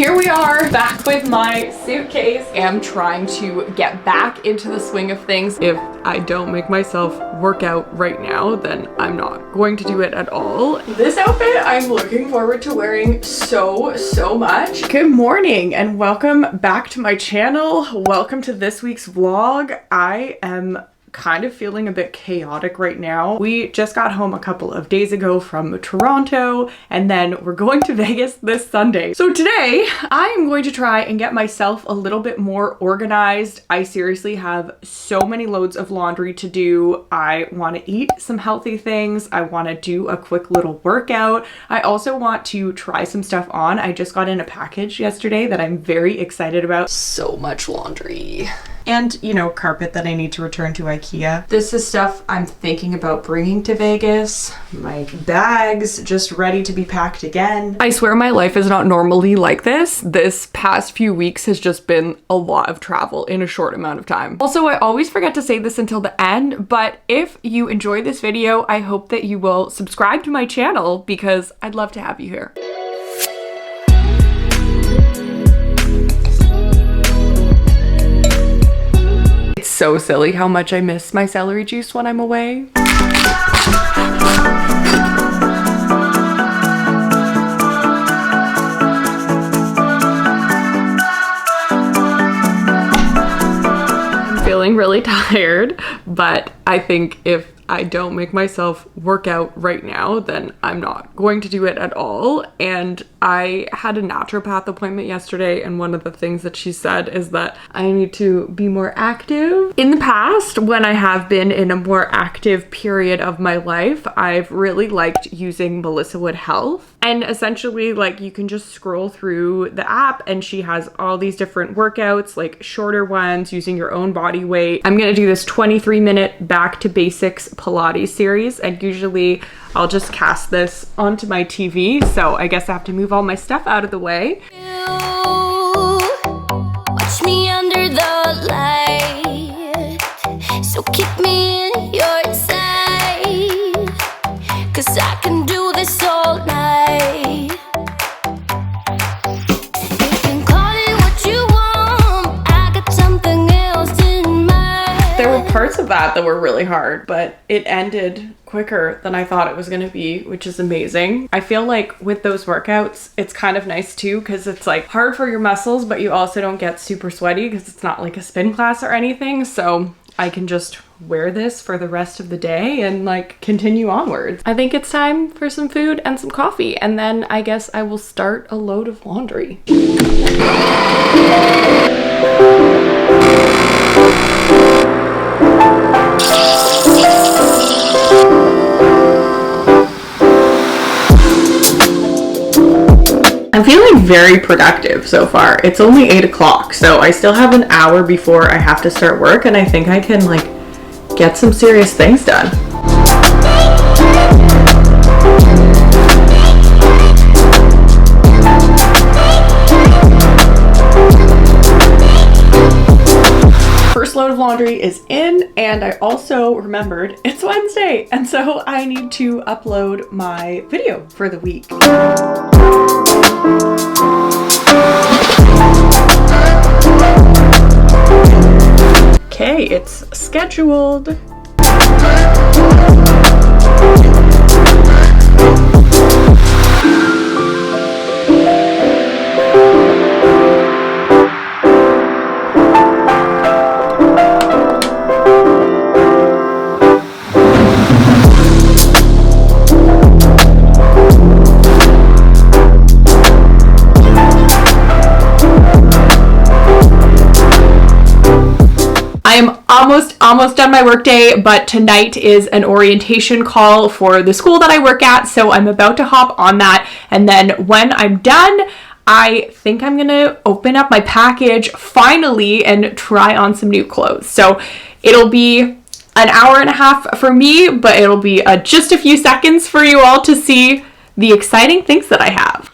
here we are back with my suitcase. I'm trying to get back into the swing of things. If I don't make myself work out right now, then I'm not going to do it at all. This outfit I'm looking forward to wearing so much. Good morning and welcome back to my channel. Welcome to this week's vlog. I am kind of feeling a bit chaotic right now. We just got home a couple of days ago from Toronto and then we're going to Vegas this Sunday. So today I am going to try and get myself a little bit more organized. I seriously have so many loads of laundry to do. I want to eat some healthy things. I want to do a quick little workout. I also want to try some stuff on. I just got in a package yesterday that I'm very excited about. So much laundry. And, you know, carpet that I need to return to IKEA. This is stuff I'm thinking about bringing to Vegas. My bags just ready to be packed again. I swear my life is not normally like this. This past few weeks has just been a lot of travel in a short amount of time. Also, I always forget to say this until the end, but if you enjoy this video, I hope that you will subscribe to my channel because I'd love to have you here. So silly how much I miss my celery juice when I'm away. I'm feeling really tired, but I think if I don't make myself work out right now, then I'm not going to do it at all. And I had a naturopath appointment yesterday, and one of the things that she said is that I need to be more active. In the past, when I have been in a more active period of my life, I've really liked using Melissa Wood Health. And essentially, like, you can just scroll through the app and she has all these different workouts, like shorter ones using your own body weight. I'm gonna do this 23-minute back to basics Pilates series, and usually I'll just cast this onto my TV. So I guess I have to move all my stuff out of the way. Watch me under the light, so keep me in your sight, 'cause I can do this all night. Parts of that were really hard, but it ended quicker than I thought it was going to be, which is amazing. I feel like with those workouts, it's kind of nice too, because it's like hard for your muscles, but you also don't get super sweaty because it's not like a spin class or anything. So I can just wear this for the rest of the day and like continue onwards. I think it's time for some food and some coffee, and then I guess I will start a load of laundry. I'm feeling very productive so far. It's only 8 o'clock, so I still have an hour before I have to start work, and I think I can like get some serious things done. First load of laundry is in, and I also remembered it's Wednesday, and so I need to upload my video for the week. Okay, it's scheduled. I am almost done my workday, but tonight is an orientation call for the school that I work at, so I'm about to hop on that, and then when I'm done, I think I'm gonna open up my package finally and try on some new clothes. So it'll be an hour and a half for me, but it'll be just a few seconds for you all to see the exciting things that I have.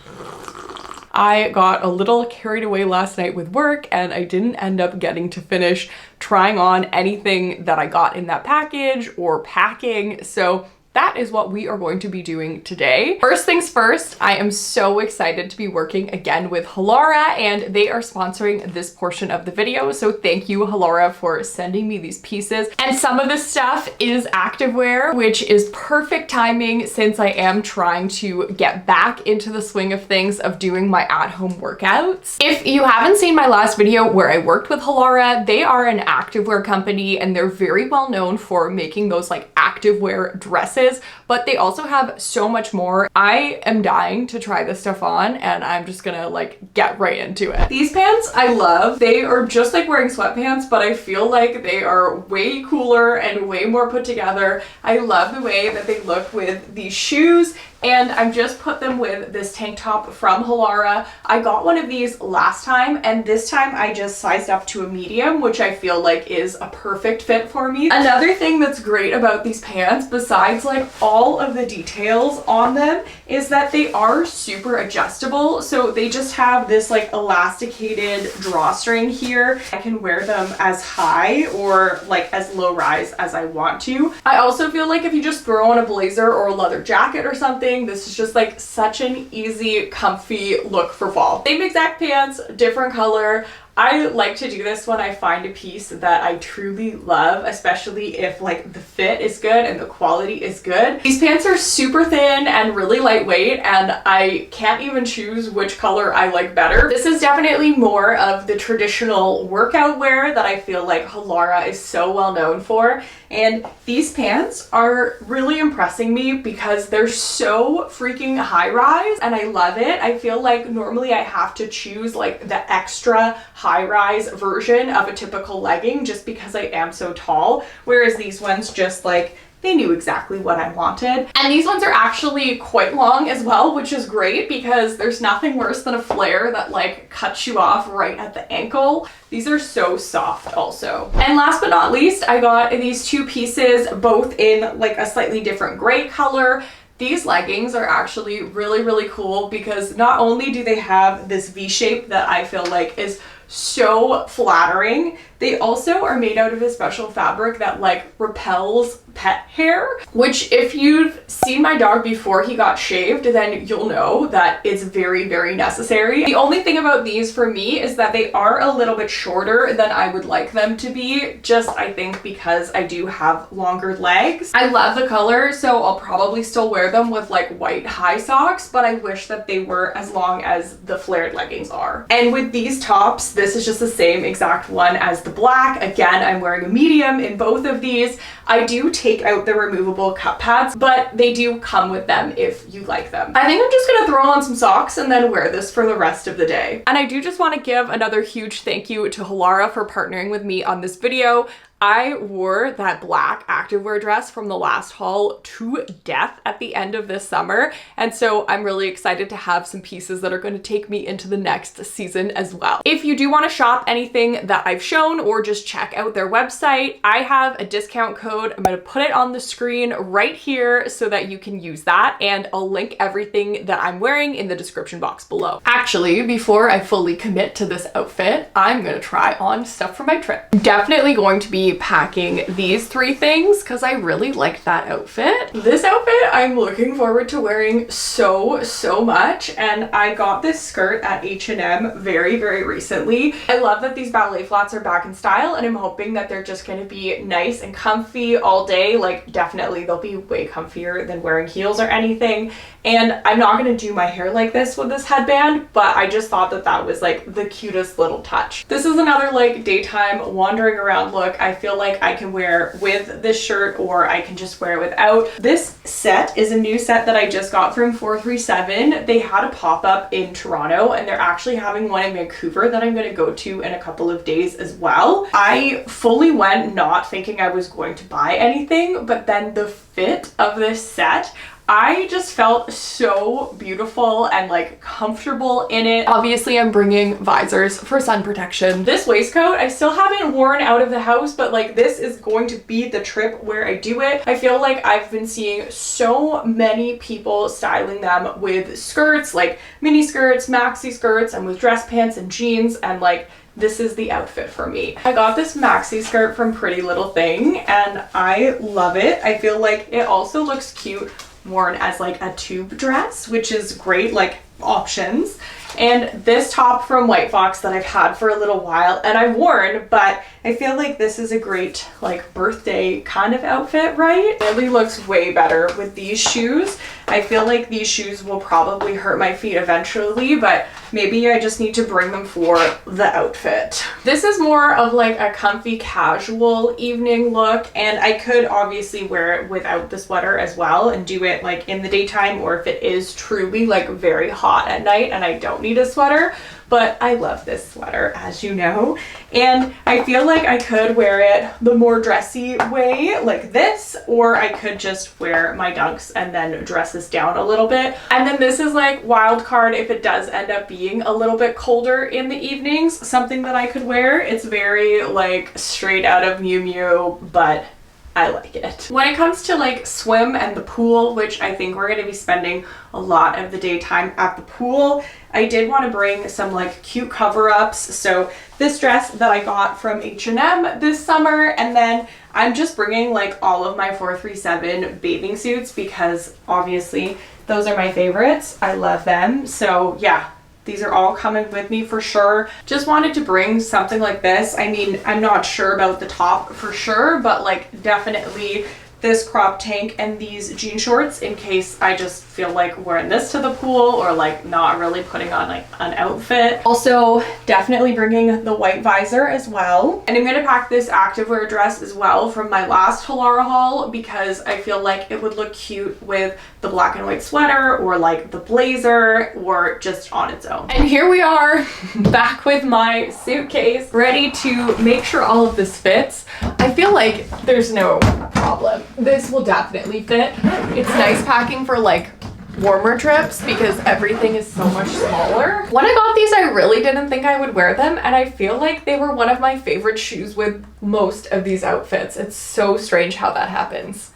I got a little carried away last night with work and I didn't end up getting to finish trying on anything that I got in that package or packing. So that is what we are going to be doing today. First things first, I am so excited to be working again with Hilara, and they are sponsoring this portion of the video. So thank you, Hilara, for sending me these pieces. And some of this stuff is activewear, which is perfect timing since I am trying to get back into the swing of things of doing my at-home workouts. If you haven't seen my last video where I worked with Hilara, they are an activewear company and they're very well known for making those like activewear dresses, but they also have so much more. I am dying to try this stuff on and I'm just gonna like get right into it. These pants I love. They are just like wearing sweatpants, but I feel like they are way cooler and way more put together. I love the way that they look with these shoes, and I've just put them with this tank top from Hilara. I got one of these last time, and this time I just sized up to a medium, which I feel like is a perfect fit for me. Another thing that's great about these pants, besides like all of the details on them, is that they are super adjustable. So they just have this like elasticated drawstring here. I can wear them as high or like as low rise as I want to. I also feel like if you just throw on a blazer or a leather jacket or something, this is just like such an easy, comfy look for fall. Same exact pants, different color. I like to do this when I find a piece that I truly love, especially if like the fit is good and the quality is good. These pants are super thin and really lightweight, and I can't even choose which color I like better. This is definitely more of the traditional workout wear that I feel like Hilara is so well known for. And these pants are really impressing me because they're so freaking high rise and I love it. I feel like normally I have to choose like the extra high rise version of a typical legging just because I am so tall, whereas these ones just like they knew exactly what I wanted. And these ones are actually quite long as well, which is great because there's nothing worse than a flare that like cuts you off right at the ankle. These are so soft also. And last but not least, I got these two pieces, both in like a slightly different gray color. These leggings are actually really, really cool because not only do they have this V shape that I feel like is so flattering, they also are made out of a special fabric that like repels pet hair, which if you've seen my dog before he got shaved, then you'll know that it's very, very necessary. The only thing about these for me is that they are a little bit shorter than I would like them to be, just I think because I do have longer legs. I love the color, so I'll probably still wear them with like white high socks, but I wish that they were as long as the flared leggings are. And with these tops, this is just the same exact one as the black. Again, I'm wearing a medium in both of these. I do take out the removable cup pads, but they do come with them if you like them. I think I'm just gonna throw on some socks and then wear this for the rest of the day. And I do just want to give another huge thank you to Hilara for partnering with me on this video. I wore that black activewear dress from the last haul to death at the end of this summer, and so I'm really excited to have some pieces that are going to take me into the next season as well. If you do want to shop anything that I've shown or just check out their website, I have a discount code. I'm going to put it on the screen right here so that you can use that, and I'll link everything that I'm wearing in the description box below. Actually, before I fully commit to this outfit, I'm going to try on stuff for my trip. I'm definitely going to be packing these three things because I really like that outfit. This outfit I'm looking forward to wearing so much, and I got this skirt at H&M very, very recently. I love that these ballet flats are back in style, and I'm hoping that they're just going to be nice and comfy all day. Like definitely they'll be way comfier than wearing heels or anything. And I'm not going to do my hair like this with this headband, but I just thought that that was like the cutest little touch. This is another like daytime wandering around look. I feel like I can wear with this shirt or I can just wear it without. This set is a new set that I just got from 437. They had a pop-up in Toronto and they're actually having one in Vancouver that I'm going to go to in a couple of days as well. I fully went not thinking I was going to buy anything, but then the fit of this set I just felt so beautiful and like comfortable in it. Obviously I'm bringing visors for sun protection. This waistcoat I still haven't worn out of the house, but like this is going to be the trip where I do it. I feel like I've been seeing so many people styling them with skirts, like mini skirts, maxi skirts, and with dress pants and jeans, and like this is the outfit for me. I got this maxi skirt from Pretty Little Thing and I love it. I feel like it also looks cute worn as like a tube dress, which is great, like options. And this top from White Fox that I've had for a little while and I've worn, but I feel like this is a great like birthday kind of outfit, right? It really looks way better with these shoes. I feel like these shoes will probably hurt my feet eventually, but maybe I just need to bring them for the outfit. This is more of like a comfy casual evening look, and I could obviously wear it without the sweater as well and do it like in the daytime, or if it is truly like very hot at night and I don't need a sweater. But I love this sweater, as you know, and I feel like I could wear it the more dressy way like this, or I could just wear my dunks and then dress this down a little bit. And then this is like wild card if it does end up being a little bit colder in the evenings, something that I could wear. It's very like straight out of Miu Miu, but I like it. When it comes to like swim and the pool, which I think we're going to be spending a lot of the daytime at the pool, I did want to bring some like cute cover-ups. So this dress that I got from H&M this summer, and then I'm just bringing like all of my 437 bathing suits because obviously those are my favorites. I love them. So yeah, these are all coming with me for sure. Just wanted to bring something like this. I mean, I'm not sure about the top for sure, but like definitely this crop tank and these jean shorts in case I just feel like wearing this to the pool or like not really putting on like an outfit. Also definitely bringing the white visor as well. And I'm gonna pack this activewear dress as well from my last Hilara haul because I feel like it would look cute with the black and white sweater or like the blazer or just on its own. And here we are back with my suitcase ready to make sure all of this fits. I feel like there's no problem. This will definitely fit. It's nice packing for like warmer trips because everything is so much smaller. When I got these, I really didn't think I would wear them, and I feel like they were one of my favorite shoes with most of these outfits. It's so strange how that happens.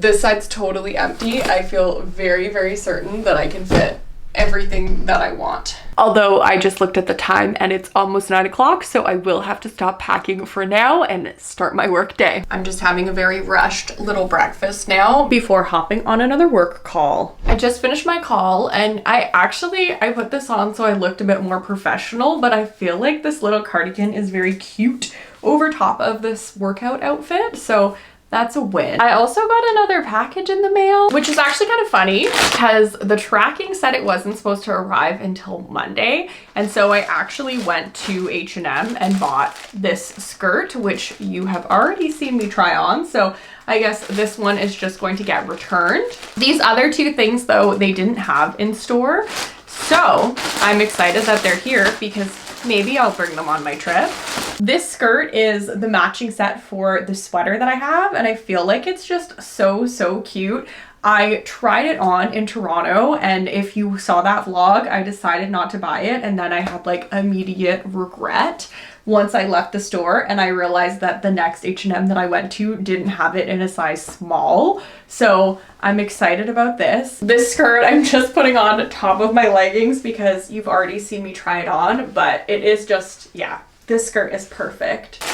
This side's totally empty. I feel very, very certain that I can fit everything that I want. Although I just looked at the time and it's almost 9 o'clock, so I will have to stop packing for now and start my work day. I'm just having a very rushed little breakfast now before hopping on another work call. I just finished my call and I put this on so I looked a bit more professional, but I feel like this little cardigan is very cute over top of this workout outfit, so that's a win. I also got another package in the mail, which is actually kind of funny because the tracking said it wasn't supposed to arrive until Monday. And so I actually went to H&M and bought this skirt, which you have already seen me try on. So I guess this one is just going to get returned. These other two things though, they didn't have in store. So I'm excited that they're here because maybe I'll bring them on my trip. This skirt is the matching set for the sweater that I have, and I feel like it's just so, so cute. I tried it on in Toronto, and if you saw that vlog, I decided not to buy it, and then I had like immediate regret once I left the store and I realized that the next H&M that I went to didn't have it in a size small. So I'm excited about this. This skirt I'm just putting on top of my leggings because you've already seen me try it on, but it is just, yeah, this skirt is perfect.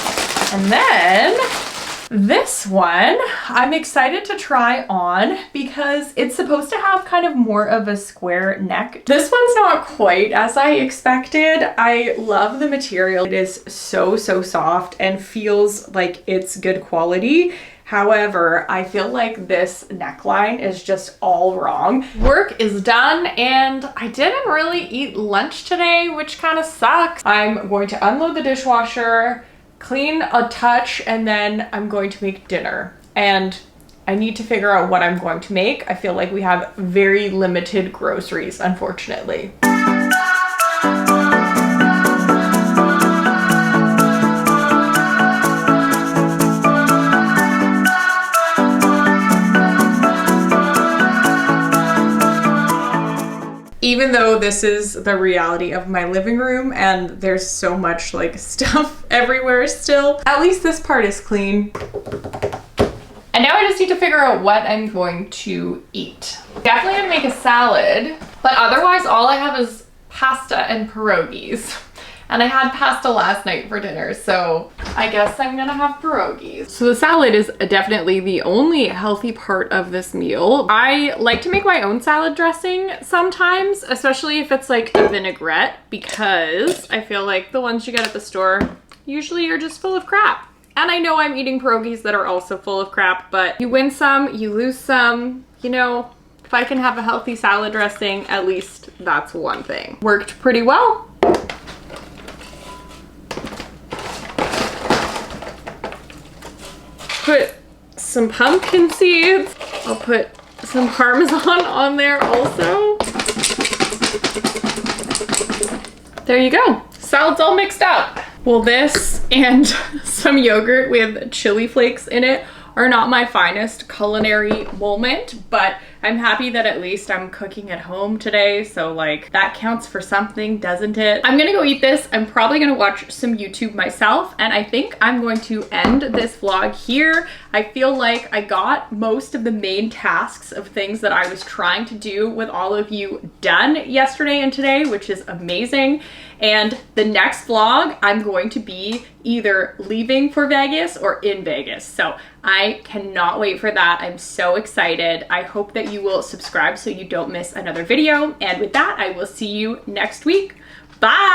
And then this one I'm excited to try on because it's supposed to have kind of more of a square neck. This one's not quite as I expected. I love the material. It is so, so soft and feels like it's good quality. However, I feel like this neckline is just all wrong. Work is done and I didn't really eat lunch today, which kind of sucks. I'm going to unload the dishwasher, clean a touch, and then I'm going to make dinner. And I need to figure out what I'm going to make. I feel like we have very limited groceries, unfortunately. Even though this is the reality of my living room and there's so much like stuff everywhere still, at least this part is clean. And now I just need to figure out what I'm going to eat. Definitely gonna make a salad, but otherwise all I have is pasta and pierogies. And I had pasta last night for dinner, so I guess I'm gonna have pierogies. So the salad is definitely the only healthy part of this meal. I like to make my own salad dressing sometimes, especially if it's like a vinaigrette, because I feel like the ones you get at the store usually are just full of crap. And I know I'm eating pierogies that are also full of crap, but you win some, you lose some, you know. If I can have a healthy salad dressing, at least that's one thing. Worked pretty well. Put some pumpkin seeds. I'll put some Parmesan on there also. There you go. Salad's all mixed up. Well, this and some yogurt with chili flakes in it are not my finest culinary moment, but I'm happy that at least I'm cooking at home today, so like that counts for something, doesn't it? I'm gonna go eat this. I'm probably gonna watch some YouTube myself, and I think I'm going to end this vlog here. I feel like I got most of the main tasks of things that I was trying to do with all of you done yesterday and today, which is amazing. And the next vlog, I'm going to be either leaving for Vegas or in Vegas. So I cannot wait for that. I'm so excited. I hope that you will subscribe so you don't miss another video. And with that, I will see you next week. Bye!